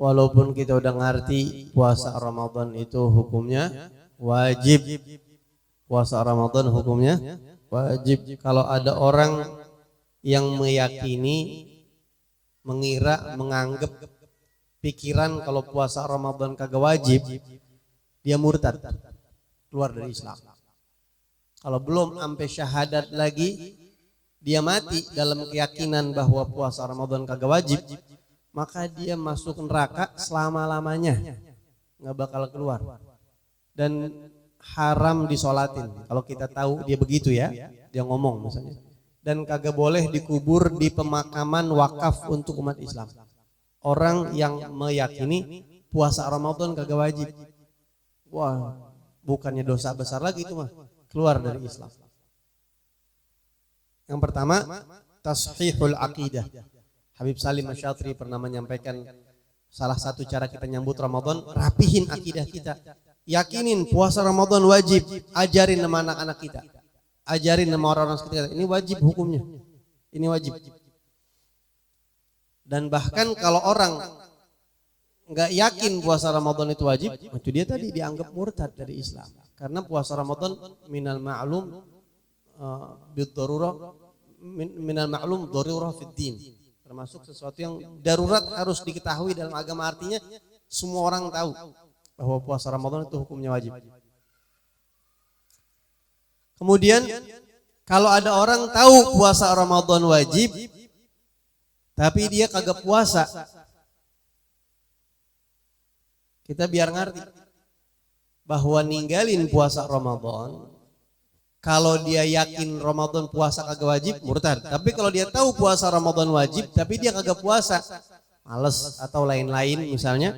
walaupun kita udah ngerti puasa Ramadan itu hukumnya wajib. Puasa Ramadan hukumnya wajib. Kalau ada orang yang meyakini, mengira, menganggap pikiran kalau puasa Ramadan kagak wajib, dia murtad, keluar dari Islam. Kalau belum sampai syahadat lagi, dia mati dalam keyakinan bahwa puasa Ramadan kagak wajib, maka dia masuk neraka selama-lamanya, nggak bakal keluar. Dan haram disolatin. Kalau kita tahu dia begitu ya, dia ngomong misalnya. Dan kagak boleh dikubur di pemakaman wakaf untuk umat Islam. Orang yang meyakini puasa Ramadan kagak wajib, wah, bukannya dosa besar lagi itu mah, keluar dari Islam. Yang pertama, tashihul aqidah. Habib Salim Asy-Syatri pernah menyampaikan salah satu cara kita nyambut Ramadan, rapihin akidah kita. Yakinin puasa Ramadan wajib, ajarin sama anak-anak kita. Ajarin sama orang-orang sekitar kita, ini wajib hukumnya. Ini wajib. Dan bahkan kalau orang nggak yakin puasa Ramadan itu wajib, itu dia tadi dianggap murtad dari Islam. Karena puasa Ramadan minal ma'lum bid-darurah minal ma'lum darurah fid din. Termasuk sesuatu yang darurat harus diketahui dalam agama, artinya semua orang tahu bahwa puasa Ramadan itu hukumnya wajib. Kemudian kalau ada orang tahu puasa Ramadan wajib, tapi dia kagak puasa, kita biar ngerti bahwa ninggalin puasa Ramadan, kalau dia yakin Ramadan puasa kagak wajib, murtad. Tapi kalau dia tahu puasa Ramadan wajib, tapi dia kagak puasa, males atau lain-lain misalnya,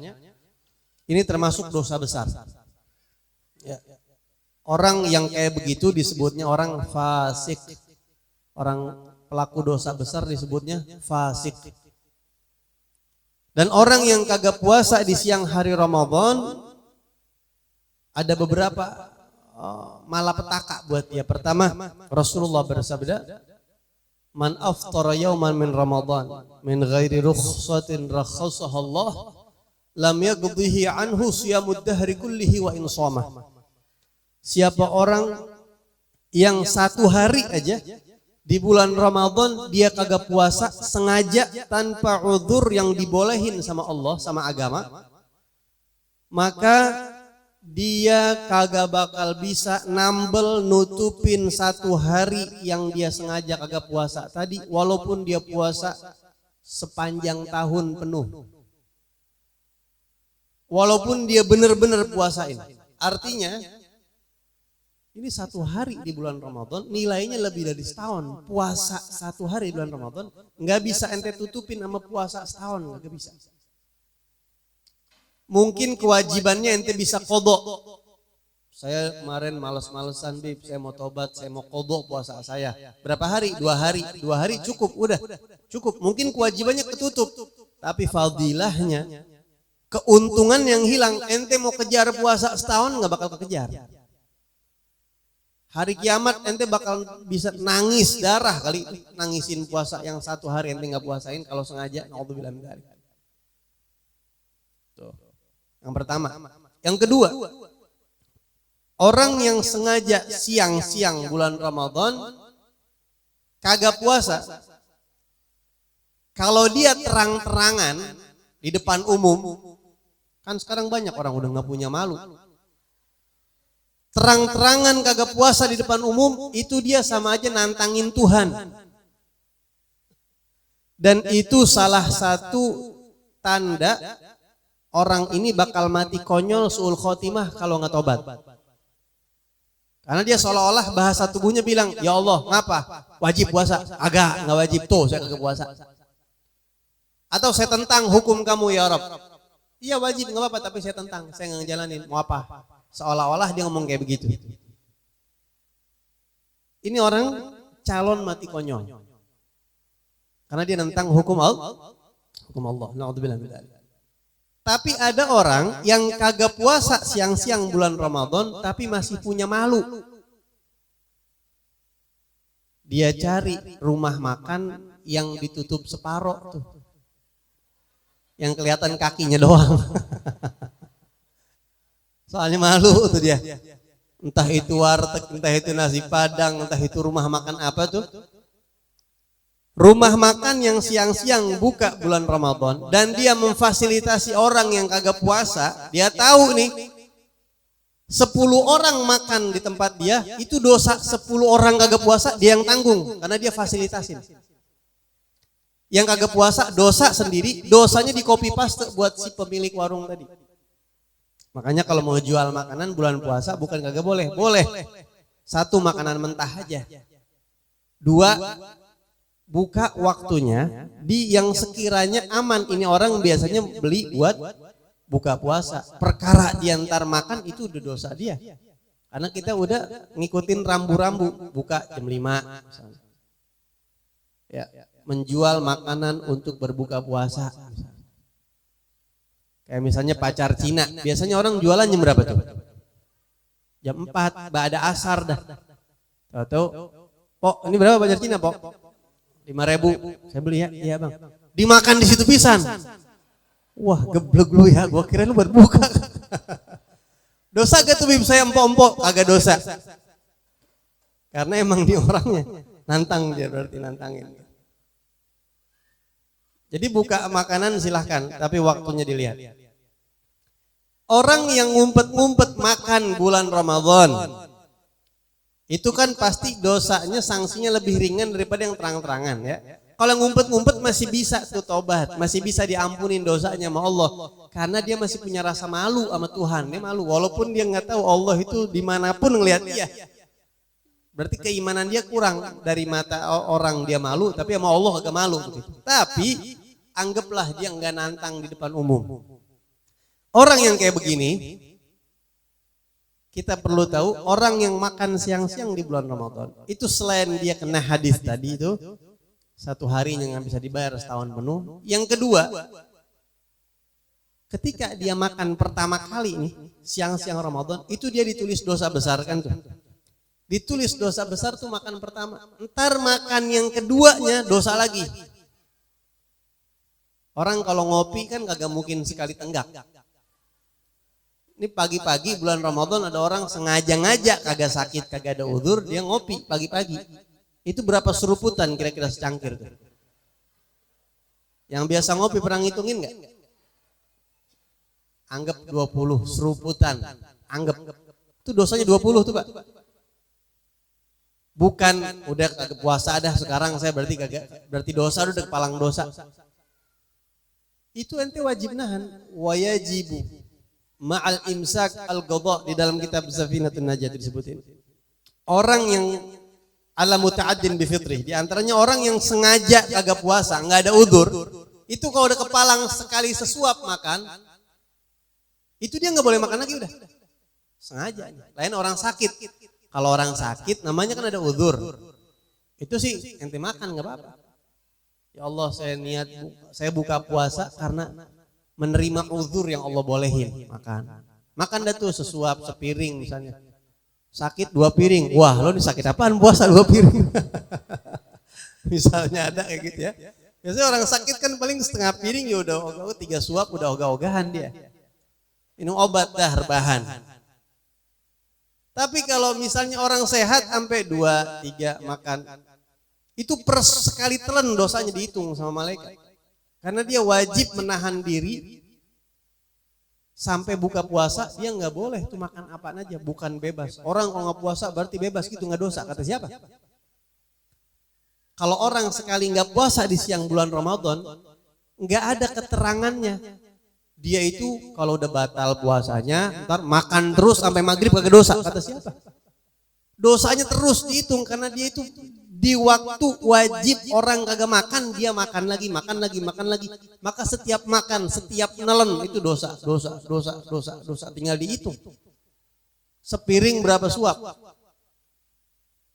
ini termasuk dosa besar. Ya. Orang yang kayak begitu disebutnya orang fasik. Orang pelaku dosa besar disebutnya fasik. Dan orang yang kagak puasa di siang hari Ramadan, ada beberapa malapetaka buat dia. Pertama, Rasulullah bersabda, "Man aftara yauman min Ramadan min ghairi rukhsatin rakhasaha Allah, lam yaqdihi anhu siyamud dahri kullihi wa in shamah." Siapa orang yang satu hari aja di bulan Ramadan dia kagak puasa sengaja tanpa udzur yang dibolehin sama Allah, sama agama, maka dia kagak bakal bisa nambel nutupin satu hari yang dia sengaja kagak puasa tadi, walaupun dia puasa sepanjang tahun penuh, walaupun dia benar-benar puasain. Artinya ini satu hari di bulan Ramadan nilainya lebih dari setahun. Puasa satu hari di bulan Ramadan nggak bisa ente tutupin sama puasa setahun, nggak bisa. Mungkin kewajibannya ente bisa kodok. Saya kemarin males-malesan, Bib, saya mau tobat, saya mau kodok puasa saya. Berapa hari? 2 hari. 2 hari cukup, udah cukup. Mungkin kewajibannya ketutup, tapi fadilahnya, keuntungan yang hilang. Ente mau kejar puasa setahun nggak bakal kekejar. Hari kiamat ente bakal bisa nangis darah kali nangisin puasa yang satu hari ente nggak puasain kalau sengaja. Naudzubillah min dzalik. Tuh. Yang pertama. Yang kedua, orang yang sengaja siang-siang bulan Ramadan kagak puasa, kalau dia terang-terangan di depan umum, kan sekarang banyak orang udah nggak punya malu. Terang-terangan kagak puasa di depan umum, itu dia sama aja nantangin Tuhan. Dan itu salah satu tanda orang ini bakal mati konyol suul khotimah kalau nggak tobat. Karena dia seolah-olah bahasa tubuhnya bilang, ya Allah, ngapa? Wajib puasa? Agak, nggak wajib. Tuh, saya kagak puasa. Atau saya tentang hukum kamu ya Rabb. Iya wajib, nggak apa-apa, tapi saya tentang, saya nggak ngejalanin. Mau apa? Seolah-olah dia ngomong kayak begitu. Ini orang calon mati konyol. Karena dia nentang hukum Allah. Hukum Allah. Naudzubillah min dzalik. Tapi ada orang yang kagak puasa siang-siang bulan Ramadan tapi masih punya malu. Dia cari rumah makan yang ditutup separoh tuh. yang kelihatan kakinya doang. Soalnya malu tuh dia. Entah itu warteg, entah itu nasi padang, entah itu rumah makan apa tuh. Rumah makan yang siang-siang buka bulan Ramadan dan dia memfasilitasi orang yang kagak puasa, dia tahu nih 10 orang makan di tempat dia, itu dosa 10 orang kagak puasa dia yang tanggung karena dia fasilitasin. Yang kagak puasa dosa sendiri, dosanya di copy paste buat si pemilik warung tadi. Makanya kalau mau jual makanan bulan puasa bukan kagak boleh, boleh. 1 makanan mentah aja. 2 buka waktunya di yang sekiranya aman. Ini orang biasanya beli buat buka puasa. Perkara diantar makan itu udah dosa dia. Karena kita udah ngikutin rambu-rambu. Buka jam 5 misalnya. Ya, menjual makanan untuk berbuka puasa. Kayak misalnya pacar Cina. Biasanya orang jualan jam berapa tuh? Jam 4, ba'da asar dah. Tahu-tahu, Pok, ini berapa pacar Cina, Pok? 5.000, saya beli ya, iya bang. Dimakan di situ pisan. Wah geblek lu ya, gua kira lu berbuka. Dosa gak tuh bim saya empok-empok? Agak dosa. Karena emang di orangnya nantang dia, berarti nantangin. Jadi buka makanan silahkan, tapi waktunya dilihat. Orang yang ngumpet-ngumpet makan bulan Ramadan, itu kan pasti dosanya, sanksinya lebih ringan daripada yang terang-terangan ya. Kalau ngumpet-ngumpet masih bisa tuh tobat, masih bisa diampunin dosanya sama Allah. Karena dia masih punya rasa malu sama Tuhan, dia malu. Walaupun dia nggak tahu Allah itu dimanapun ngelihat dia. Berarti keimanan dia kurang, dari mata orang dia malu, tapi sama Allah agak malu. Begitu. Tapi anggaplah dia nggak nantang di depan umum. Orang yang kayak begini, kita perlu tahu orang yang makan siang-siang di bulan Ramadan itu selain dia kena hadis tadi itu 1 harinya nggak bisa dibayar setahun penuh. Yang kedua, ketika dia makan pertama kali nih siang-siang Ramadan itu dia ditulis dosa besar kan tuh. Ditulis dosa besar tuh makan pertama. Ntar makan yang keduanya dosa lagi. Orang kalau ngopi kan kagak mungkin sekali tenggak. Ini pagi-pagi bulan Ramadan ada orang sengaja-ngaja kagak sakit, kagak ada udzur, dia ngopi pagi-pagi. Itu berapa seruputan kira-kira secangkir tuh? Yang biasa ngopi pernah ngitungin nggak? Anggap 20 seruputan. Anggap. Itu dosanya 20 tuh Pak. Bukan udah kagak puasa dah sekarang saya berarti kagak, berarti dosa udah kepalang dosa. Itu ente wajib nahan, wayajibu ma'al imsak al-qadha di dalam kitab Safinatun Najat disebutin. Orang yang ala muta'addin bi fitrih, di antaranya orang yang sengaja kagak puasa, enggak ada udzur, itu kalau udah kepalang sekali sesuap makan, itu dia enggak boleh makan lagi udah. Sengaja. Lain orang sakit. Kalau orang sakit namanya kan ada udzur. Itu sih ente makan enggak apa-apa. Ya Allah, saya niat saya buka puasa karena menerima uzur yang Allah bolehin makan. Makan dah tuh sesuap, sepiring misalnya. Sakit 2 piring. Wah, lo ini sakit apaan puasa 2 piring? Misalnya ada kayak gitu ya. Biasanya orang sakit kan paling setengah piring ya udah ogah, 3 suap udah ogah-ogahan dia. Minum obat dah rebahan. Tapi kalau misalnya orang sehat sampai 2, 3 makan, itu per sekali telan dosanya dihitung sama malaikat. Karena dia wajib menahan diri sampai buka puasa, dia nggak boleh tuh makan apaan aja, bukan bebas. Orang kalau nggak puasa berarti bebas gitu, nggak dosa, kata siapa? Kalau orang sekali nggak puasa di siang bulan Ramadan, nggak ada keterangannya. Dia itu kalau udah batal puasanya, ntar makan terus sampai maghrib kagak dosa, kata siapa? Dosanya terus dihitung karena dia itu di waktu wajib orang kagak makan, dia makan lagi. Maka setiap makan, setiap nelen itu dosa. Tinggal dihitung. Sepiring berapa suap?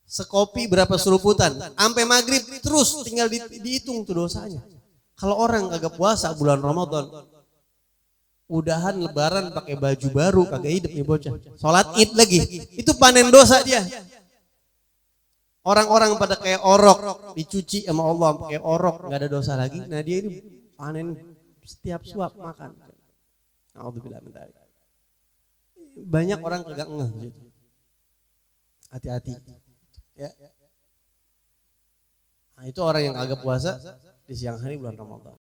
Sekopi berapa seruputan? Sampai maghrib terus tinggal dihitung tuh dosanya. Kalau orang kagak puasa bulan Ramadan, udahan lebaran pakai baju baru kagak hidup nih bocah. Sholat Id lagi, itu panen dosa dia. Orang-orang pada kayak orok, dicuci sama Allah pakai orok, nggak ada dosa lagi. Nah dia ini panen setiap suap makan. Alhamdulillah min dzalik. Banyak orang kagak ngeh gitu. Hati-hati. Ya. Nah, itu orang yang kagak puasa di siang hari bulan Ramadan.